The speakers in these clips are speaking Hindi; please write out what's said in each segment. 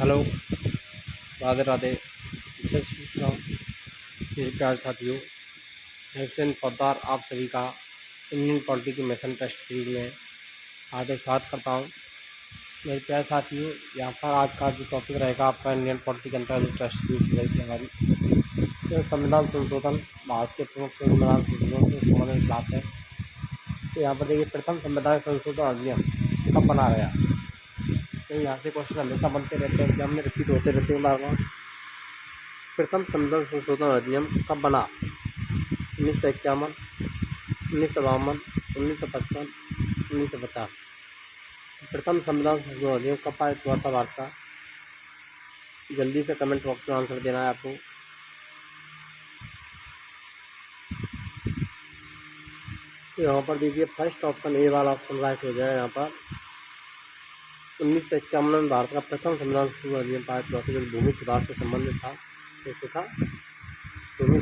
हेलो, राधे राधे। जय श्री राम। मेरे प्यारे साथियों, मैं हुसैन फौजदार आप सभी का इंडियन पॉलिटी की मिशन टेस्ट सीरीज में हार्दिक स्वागत करता हूँ। मेरे प्यारे साथियों, यहाँ पर आज का जो टॉपिक रहेगा आपका इंडियन पॉलिटी के अंतर्गत जो टेस्ट सीरीज चल रही थी हमारी, तो संविधान संशोधन, भारत के प्रमुख संविधान संशोधन से संबंधित क्लास है। तो यहाँ पर देखिए, प्रथम संविधान संशोधन अधिनियम कब बना गया। तो यहाँ से क्वेश्चन हमेशा बनते रहते हैं, एग्जाम में रिपीट होते रहते हैं बार बार। प्रथम संविधान संशोधन अधिनियम कब बना? 1951, 1952, 1955, 1950। प्रथम संविधान संशोधन अधिनियम कब पारित हुआ था भारत का? जल्दी से कमेंट बॉक्स में आंसर देना है आपको। तो यहाँ पर देखिए, फर्स्ट ऑप्शन ए वाला ऑप्शन राइट हो जाएगा। यहाँ पर 1951 में भारत का प्रथम संविधान संशोधन अधिनियम पारित हुआ था, जो भूमि सुधार से संबंधित था। कैसे था? भूमि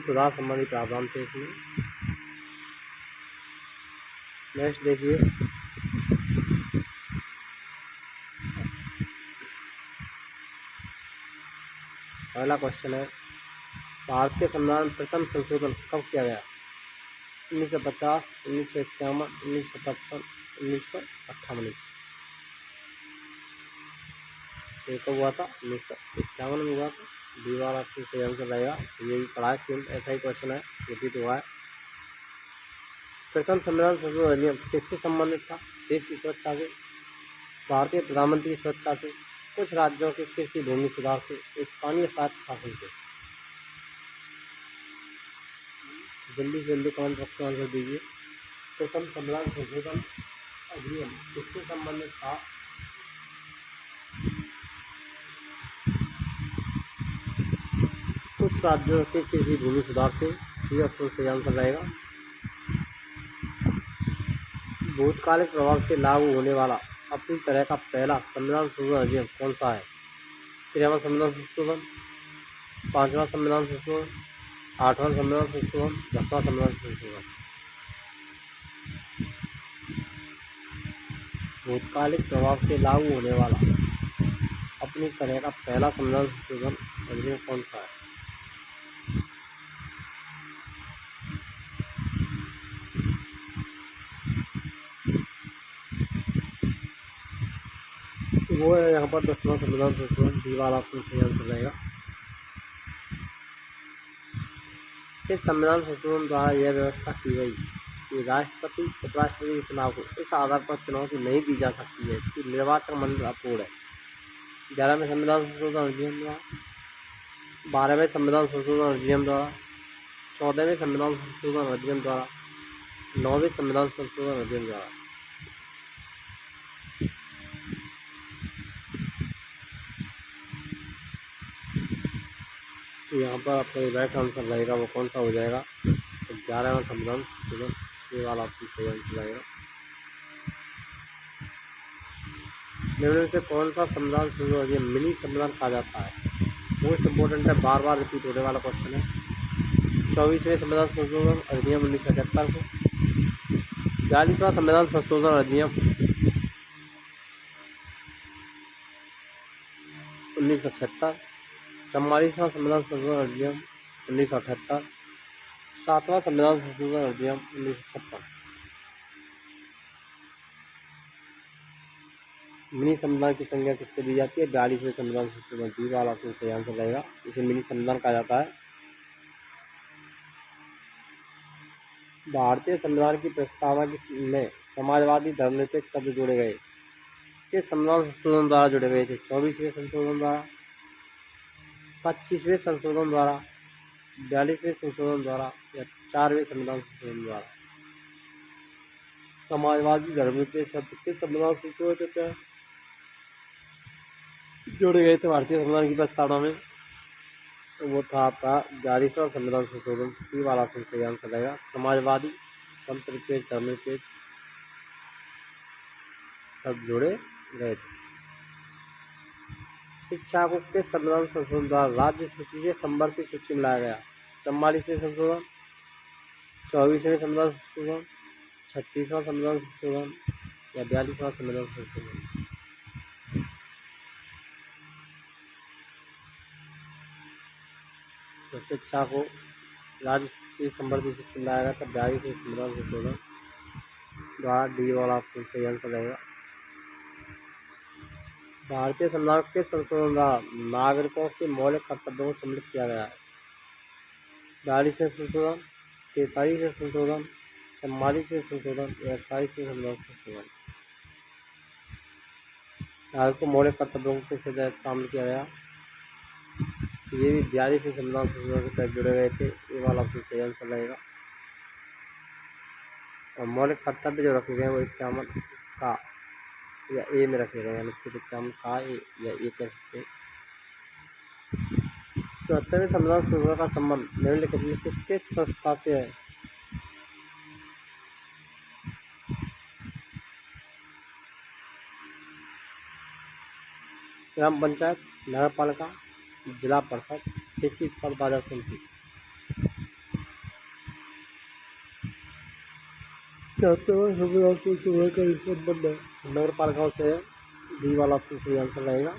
सुधार संबंधी प्रावधान थे इसमें। नेक्स्ट देखिए, पहला क्वेश्चन है, भारत के संविधान में प्रथम संशोधन कब किया गया? 1950, 1951, 1955, 1958। ये कब हुआ था? 1951 में हुआ था। डी वाला आपको सही आंसर रहेगा। यही पढ़ा है, सेम ऐसा ही क्वेश्चन है, रिपीट हुआ है। प्रथम संविधान संशोधन अधिनियम किससे संबंधित था? देश की सुरक्षा से, भारतीय प्रधानमंत्री की सुरक्षा से, कुछ राज्यों के कृषि भूमि सुधार से, स्थानीय स्वायत्त शासन से। जल्दी से जल्दी कमेंट बॉक्स में आंसर दीजिए। प्रथम संविधान संशोधन अधिनियम किससे संबंधित था? कुछ राज्यों के कृषि भूमि सुधार से। ये ऑप्शन सही आंसर रहेगा। भूतकालिक प्रभाव से लागू होने वाला अपनी तरह का पहला संविधान संशोधन अधिनियम कौन सा है? 13वां संविधान संशोधन, 5वां संविधान संशोधन, 8वां संविधान संशोधन, 10वां संविधान संशोधन। भूतकालिक प्रभाव से लागू होने वाला अपनी तरह का पहला संविधान संशोधन अधिनियम कौन सा है? वो है यहाँ पर 10वां संविधान संशोधन। डी वाला ऑप्शन सही आंसर रहेगा। इस संविधान संशोधन द्वारा यह व्यवस्था की गई कि राष्ट्रपति उपराष्ट्रपति के चुनाव को इस आधार पर चुनौती नहीं दी जा सकती है कि निर्वाचन मंडल अपूर्ण है। 11वें संविधान संशोधन अधिनियम द्वारा, 12वें संविधान संशोधन अधिनियम द्वारा, 14वें संविधान संशोधन अधिनियम द्वारा, 9वें संविधान संशोधन अधिनियम द्वारा। तो यहाँ पर आपका राइट आंसर रहेगा वो कौन सा हो जाएगा? तो 11वां संविधान संशोधन, ये वाला आपकी सही आंसर रहेगा। निम्न से कौन सा संविधान संशोधन अधिनियम मिनी संविधान कहा जाता है? मोस्ट इम्पोर्टेंट है, बार बार रिपीट होने वाला क्वेश्चन है। 24वें संविधान संशोधन अधिनियम 1971 को, 42वां संविधान संशोधन अधिनियम 1976, 44वां संविधान संशोधन अधिनियम 1978, 7वां संविधान संशोधन अधिनियम 1956। मिनी संविधान की संज्ञा किसको दी जाती है? 42वें संविधान संशोधन। डी वाला ऑप्शन सही आंसर रहेगा। इसे मिनी संविधान कहा जाता है। भारतीय संविधान की प्रस्तावना में समाजवादी धर्मनिरपेक्ष शब्द जोड़े गए किस संविधान संशोधन द्वारा जोड़े गए थे? 24वें संशोधन द्वारा, 25वें संशोधन द्वारा, 42वें संशोधन द्वारा या 4वें संविधान संशोधन द्वारा। समाजवादी धर्मनिरपेक्ष शब्द किस संविधान संशोधन जोड़े गए थे भारतीय संविधान की प्रस्तावना में? तो वो था आपका 42वां संविधान संशोधन। सी वाला ऑप्शन सही आंसर रहेगा। समाजवादी, धर्मनिरपेक्ष, धर्मनिरपेक्ष सब जोड़े गए थे। शिक्षा को किस संविधान संशोधन द्वारा राज्य सूची से संवर्धित सूची में लाया गया? 44वें संशोधन, 24वें संविधान संशोधन, 36वां संविधान संशोधन, या 42वां संविधान संशोधन। तो शिक्षा को राज्य संवर्धित स्कूल लाया गया था 42वें संविधान संशोधन द्वारा। डी वाला ऑप्शन सही आंसर रहेगा। भारतीय संविधान के संशोधन द्वारा नागरिकों के मौलिक कर्तव्यों को सम्मिलित किया गया है। 42वें संशोधन, 43वें संशोधन, 44वें संशोधन या 28वें संविधान संशोधन। नागरिकों को मौलिक कर्तव्यों को किस तहत शामिल किया गया? ये भी 42वें संविधान संशोधन के तहत जुड़े गए थे। ये वाला ऑप्शन सही आंसर रहेगा। और मौलिक कर्तव्य जो रखे गए वो 51 का या ए में रखे गए, अनुच्छेद 51 का ए या ए कह सकते हैं। 74वें संविधान संशोधन का संबंध निम्नलिखित में से किस संस्था से है? ग्राम पंचायत, नगर पालिका, जिला परिषद, कृषि उत्पाद बाजार समिति। 74वें संविधान संशोधन का संबंध नगर पालिकाओं से है। डी वाला ऑप्शन सही आंसर रहेगा।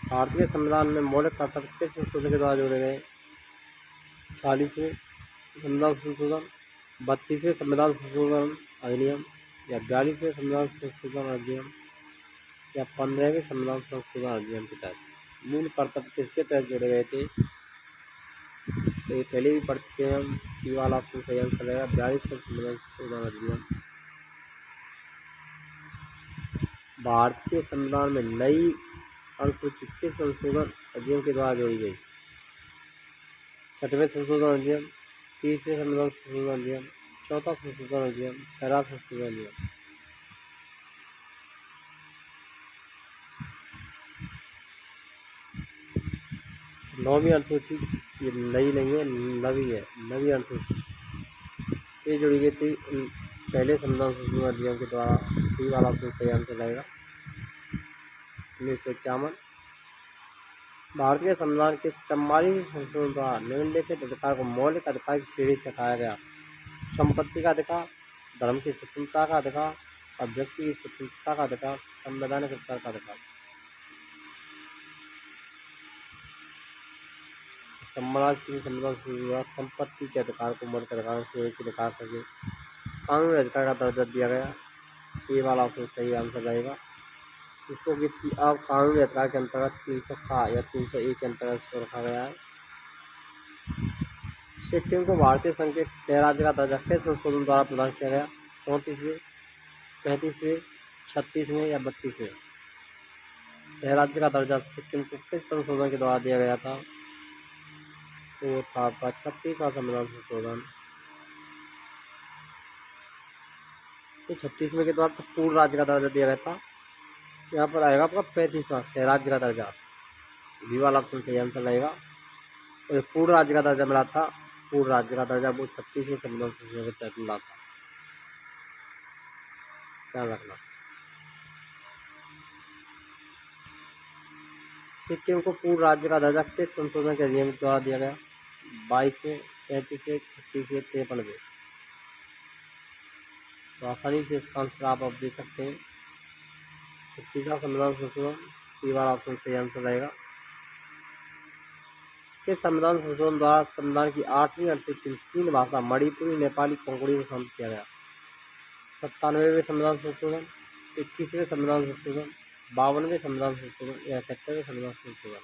भारतीय संविधान में मौलिक कर्तव्य किस संशोधन के द्वारा जोड़े गए? 46वें संविधान संशोधन, 32वें संविधान संशोधन अधिनियम या 42वें संविधान संशोधन अधिनियम या 15वें संविधान संशोधन अधिनियम के तहत। मूल कर्तव्य किसके तहत जोड़े गए थे? तो ये पहले भी पढ़ चुके हैं हम। सी वाला ऑप्शन सही आंसर रहेगा। 42वें संविधान संशोधन अधिनियम। भारतीय संविधान में नई अनुसूची किस संशोधन अधिनियम के द्वारा जोड़ी गई? 6वें संशोधन अधिनियम, 30वें संविधान संशोधन अधिनियम, 4वां संशोधन अधिनियम, 13वां संशोधन अधिनियम। 9वीं अनुसूची ये नई नहीं है, नवी है, नवी अनुसूची ये जुड़ी गई थी पहले संविधान संशोधन अधिनियम के द्वारा। डी वाला ऑप्शन सही आंसर रहेगा। 1951। भारतीय संविधान के 44वें संशोधन द्वारा निम्नलिखित अधिकार को मौलिक अधिकार की श्रेणी से हटाया गया। संपत्ति का अधिकार, धर्म की स्वतंत्रता का अधिकार, अभिव्यक्ति की स्वतंत्रता का अधिकार, संवैधानिक अधिकार का अधिकार। संविधान संशोधन संपत्ति के अधिकार को मौलिक अधिकारों की श्रेणी से निकाल करके कानूनी अधिकार का दर्जा दिया गया। ये वाला ऑप्शन सही आंसर रहेगा। जिसको कि अब कानूनी अधिकार के अंतर्गत 300 का या 301 के अंतर्गत इसको रखा गया है। सिक्किम को भारतीय संघ के सह राज्य का दर्जा किस संशोधन द्वारा प्रदान किया गया? 34वें, 35वें, 36वें या 32वें। सह राज्य का दर्जा सिक्किम को किस संशोधन के द्वारा दिया गया था? तो था आपका 36वां संविधान संशोधन। तो 36वें के द्वारा पूर्ण राज्य का दर्जा दिया गया था। यहाँ पर आएगा आपका 35वां सह राज्य का दर्जा। बी वाला ऑप्शन सही आंसर रहेगा। और पूर्ण राज्य का दर्जा मिला था, पूर्ण राज्य का दर्जा वो 36वें संविधान संशोधन के तहत मिला था। ध्यान रखना। सिक्किम को पूर्ण राज्य का दर्जा किस संशोधन के अधिनियम द्वारा दिया गया? 22वें, 35वें, 36वें, 53वें। तो आसानी से इसका आंसर आप दे सकते हैं। 36वां संविधान संशोधन। सी वाला ऑप्शन सही आंसर रहेगा। किस संविधान संशोधन द्वारा संविधान की 8वीं अनुसूची 3 भाषा मणिपुरी, नेपाली, कोंकणी को शामिल किया गया? 97वें संविधान संशोधन, 21वें संविधान संशोधन, 52वें संविधान संशोधन या 71वें संविधान संशोधन।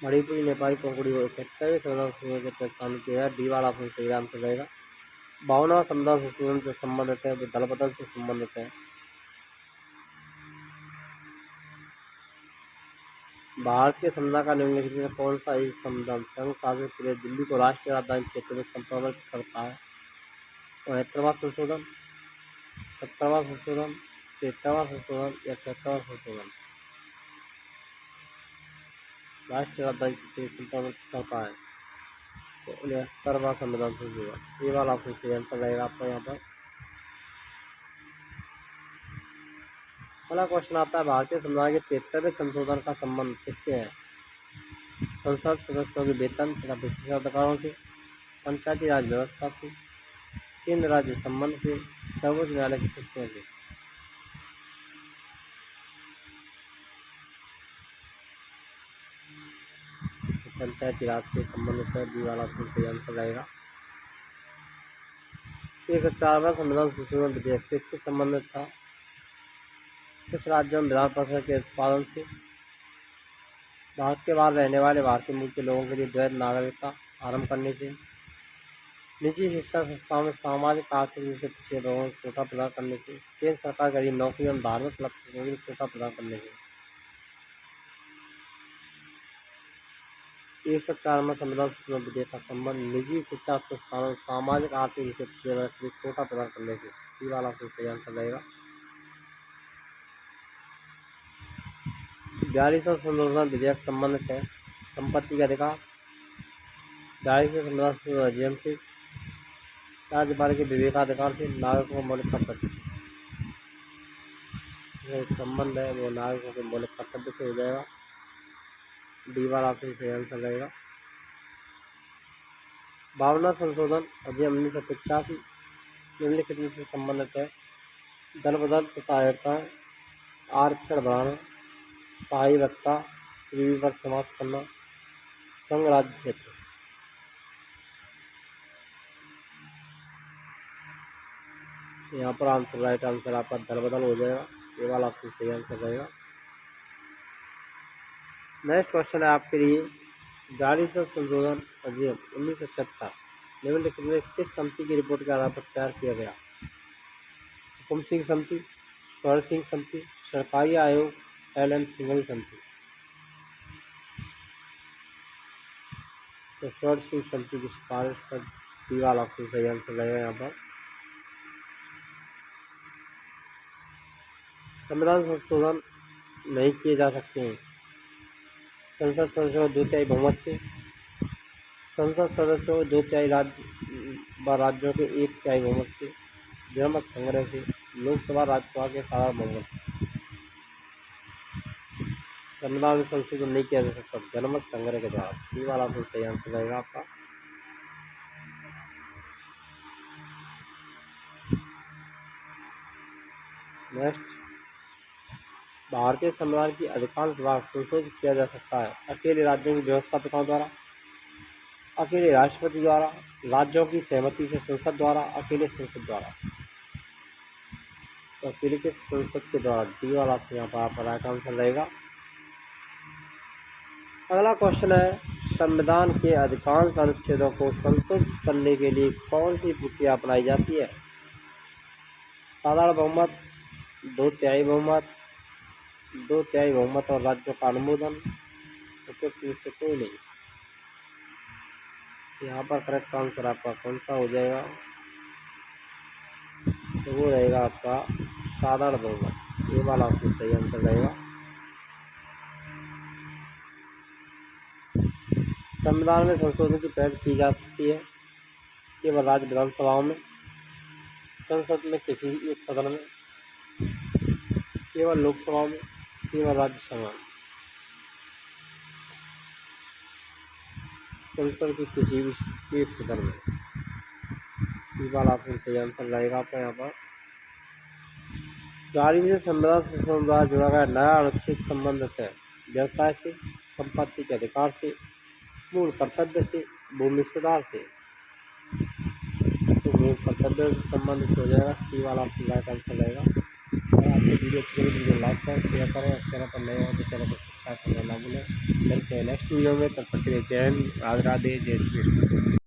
मणिपुरी, नेपाली, कोंकणी को 71वें संविधान संशोधन के तहत शामिल किया गया। डी वाला ऑप्शन सही आंसर रहेगा। 52वां संविधान संशोधन से संबंधित है, दल बदल से संबंधित है। भारत के संविधान का निम्नलिखित में कौन सा एक संविधान संघ शासित प्रदेश दिल्ली को राष्ट्रीय राजधानी क्षेत्र में संक्रमित करता है? 73वां संशोधन, 17वां संशोधन, 73वां संशोधन या 76वां संशोधन। राष्ट्रीय राजधानी क्षेत्र में संक्रमित करता है तो 69वां संविधान संशोधन। ये वाला ऑप्शन सही आंसर रहेगा आपका यहाँ पर। अगला क्वेश्चन आता है भारतीय संविधान के 73वें संशोधन का संबंध किससे है? संसद सदस्यों के वेतन तथा विशेष अधिकारों से, पंचायती राज व्यवस्था से, केंद्र राज्य संबंध से, सर्वोच्च न्यायालय की शक्तियों से। पंचायती राज से संबंधित है, डी वाला ऑप्शन सही आंसर रहेगा। 104वां संविधान संशोधन विधेयक किससे संबंधित था? कुछ राज्यों में विधान परिषद के उत्पादन से, भारत के बाहर रहने वाले भारतीय मूल के लोगों के लिए द्वैध नागरिकता आरंभ करने से, निजी शिक्षा संस्थाओं में सामाजिक आर्थिक रूप से पिछड़े लोगों को कोटा प्रदान करने से, केंद्र सरकार गरीब नौकरी एवं धार्मिक लक्ष्यों के लिए कोटा प्रदान करने से। 104वां संविधान संशोधन विधेयक का संबंध निजी शिक्षा संस्थानों में सामाजिक आर्थिक रूप से पिछड़े वर्ग के लिए कोटा प्रदान करने से। सी वाला ऑप्शन सही आंसर रहेगा। 42वां संशोधन विधेयक संबंधित है संपत्ति के अधिकार, 42वें संविधान संशोधन अधिनियम से, राज्यपाल के विवेकाधिकार से, नागरिकों को मौलिक कर्तव्य से। जो संबंध है वो नागरिकों के मौलिक कर्तव्य से हो जाएगा। डी वाला ऑप्शन सही आंसर रहेगा। 52वां संशोधन अधिनियम 1985 निम्नलिखित में से संबंधित है दल बदल तथा आयरताएं, आरक्षण बढ़ाना, सहायी वक्ता, गरीबी पर समाप्त करना, संघ राज्य क्षेत्र। यहाँ पर आंसर राइट आंसर आपका दल बदल हो जाएगा। ये वाला ऑप्शन सही आंसर रहेगा। नेक्स्ट क्वेश्चन है आपके लिए 42वां संशोधन अधिनियम 1976 निम्नलिखित में किस समिति की रिपोर्ट के आधार पर तैयार किया गया? हुकुम सिंह समिति, स्वर्ण सिंह समिति, सरकारी आयोग, LN सिंघवी समिति। तो स्वर्ण सिंह समिति की सिफारिश पर डी वाला ऑप्शन सही आंसर रहेगा। यहाँ पर संविधान संशोधन नहीं किए जा सकते हैं संसद सदस्यों को 2/3 बहुमत से, संसद सदस्यों को 2/3 राज्यों के 1/3 बहुमत से, जनमत संग्रह से, लोकसभा राज्यसभा के साधारण बहुमत से। संविधान में संशोधन नहीं किया जा सकता जनमत संग्रह के द्वारा। सी वाला तो सही आंसर रहेगा आपका। नेक्स्ट, भारतीय संविधान की अधिकांश भाग संशोधित किया जा सकता है अकेले राज्यों की व्यवस्थापिकाओं द्वारा, अकेले राष्ट्रपति द्वारा, राज्यों की सहमति से संसद द्वारा, अकेले संसद द्वारा। तो अकेले के संसद के द्वारा। डी वाला यहाँ पर आपका राइट आंसर रहेगा। अगला क्वेश्चन है संविधान के अधिकांश अनुच्छेदों को संशोधित करने के लिए कौन सी प्रक्रिया अपनाई जाती है? साधारण बहुमत, 2/3 बहुमत, 2/3 बहुमत और राज्यों का अनुमोदन, उपयुक्त में से कोई नहीं। यहाँ पर करेक्ट आंसर आपका कौन सा हो जाएगा? तो वो रहेगा आपका साधारण बहुमत। ये वाला आपको सही आंसर रहेगा। संविधान में संशोधन की पहल की जा सकती है केवल राज्य विधानसभाओं में, संसद में किसी एक सदन में, केवल लोकसभा में, केवल राज्यसभा में। संसद के किसी भी एक सदन में। इस बार ऑप्शन सही आंसर रहेगा आपका यहाँ पर। 42वें संविधान संशोधन द्वारा जोड़ा गया नया अनुच्छेद संबंधित है व्यवसाय से, संपत्ति के अधिकार से, मूल कर्तव्य से, भूमि सुधार से। तो मूल कर्तव्य से संबंधित हो जाएगा। सी वाला ऑप्शन राइट आंसर रहेगा। अगर आपको वीडियो अच्छी लगी वीडियो लाइक करें, शेयर करें और चैनल पर नए हो तो चैनल को सब्सक्राइब करना ना भूलें। मिलते हैं नेक्स्ट वीडियो में। तब तक के लिए जय हिंद, राधे राधे, जय श्री कृष्ण।